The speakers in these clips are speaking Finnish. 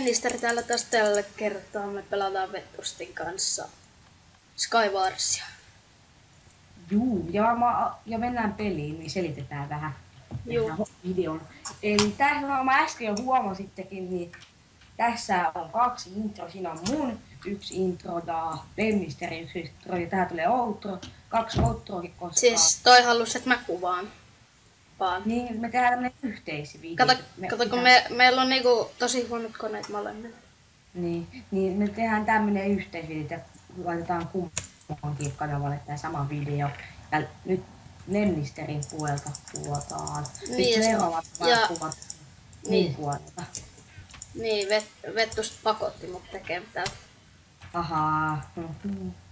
Lennisteri täällä taas tällä kertaa. Me pelataan Vettustin kanssa Skywarsia. Juu, ja mennään peliin, niin selitetään vähän videon. Eli tässä mä äsken jo huomasittekin, niin tässä on 2 intro. Siinä on mun 1 intro ja Lennisteri 1 intro ja tähän tulee outro. 2 outroakin koska... Siis toi halus, että mä kuvaan. Vaan. Niin, me tehdään tämmönen yhteisvideo. Kato, kun meillä on niinku tosi huonot koneet molemmilla. Niin me tehdään tämmönen yhteisvideo ja laitetaan kummankin kanavalle tää sama video. Ja nyt Lennisterin puolelta kuvataan. Niin, seuraavat vaan kuvat niin puolelta. Niin, Vettus pakotti mut tekemään täältä. Ahaa.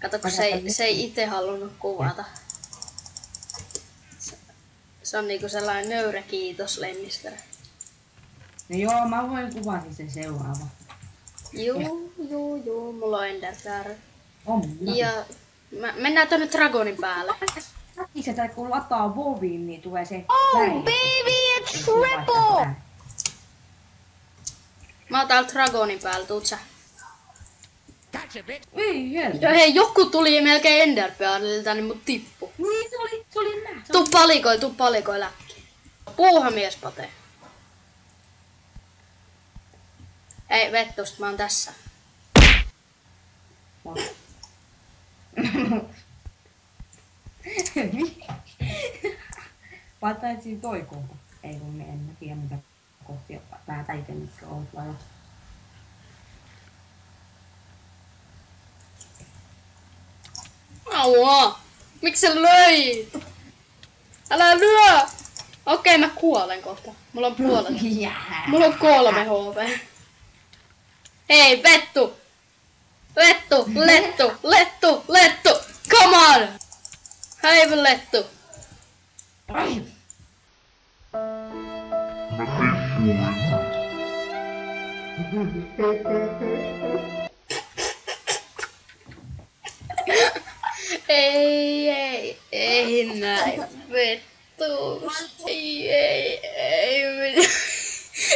Kato, kun se ei ite halunnut kuvata. Se on niinku sellainen nöyrä kiitos, Lennisteri. No joo, mä voin kuvata sen seuraava. Juu, mulla on Enderpääry. On. Ja mennään tonne Dragonin päälle. Säkkiseltä kun lataa Vovin, niin tulee se... Oh baby, it's triple! Mä oon täällä Dragonin päällä, tuut sä? Ei helvetti. Ja hei, joku tuli melkein Enderpearyltä, niin mut tippu. Niin, se oli mä. Tuu palikoi läkki. Puuhamies Pate. Ei, Vettust, mä oon tässä. Vaikka etsin toi kohta. Ei kun me en tiedä mitä kohtia päätä ite mitkä oot vai. Aua! Miksi sä löit? Älä lyö! Okei, mä kuolen kohta. Mulla on puolet. Mulla on 3 HP. Hei, Vettu! Lettu! Come on! Hei, Lettu! Ai! Ei näin, Vettus. Ei.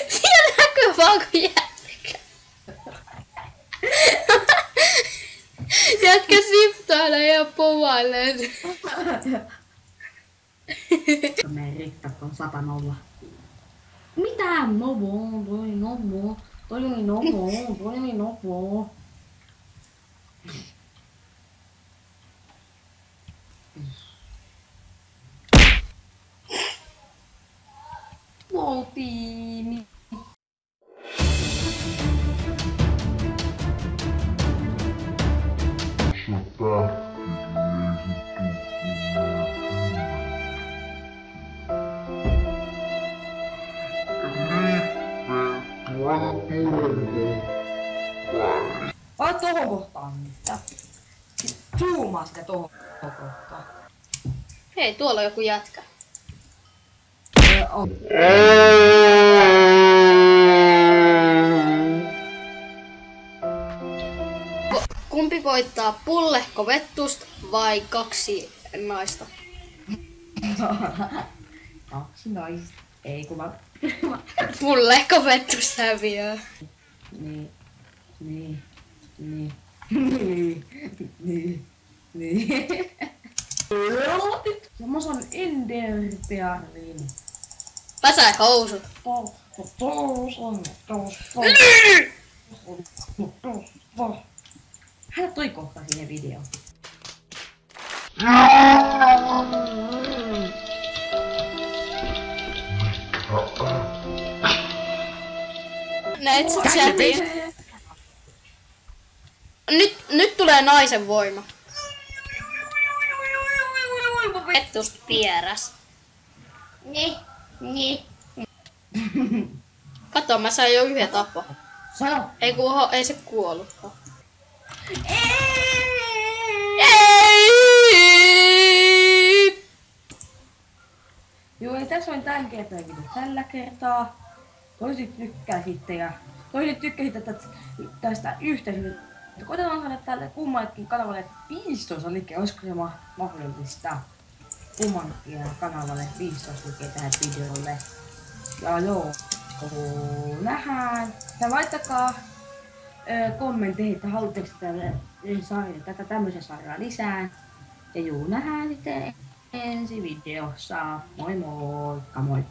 Siellä näkyy vaan kun jätkä. Jätkä siftailee ja povailee. Me riktat on 100 nolla. Mitä? Novo, toi oli novo. Tiimi. Vai tohon kohtaan nyt. Zoomaa sitä tohon kohtaan. Hei, tuolla on joku jätkä. On. Kumpi voittaa, pullehko Vettust vai 2 naista? 2 naista. Ei kun mä... Pullehko Vettust häviää? Niin. Ja mä saan Enderpearlin. Väsä housut. Hän toi kohta siihen videoon. Näet sä chatin? Nyt tulee naisen voima. Vettust pieräs. Niin. Kato, mä sain jo 1 tappon. Sano. Ei se kuollutkaan. Joo, ja tässä on tämän kertaa video tällä kertaa. Toiset tykkäsitte tästä yhteisöstä. Koitetaan saada tälle kummallekin kanavalle 15 liikkeä. Olisiko se mahdollista kummankin kanavalle 15 liikkeä tähän videolle? Ja joo, Nähdään. Ja laittakaa kommentteihin, että haluatteko tätä tämmöisen sarjaa lisää. Ja nähdään sitten ensi videossa. Moi moi! Moi!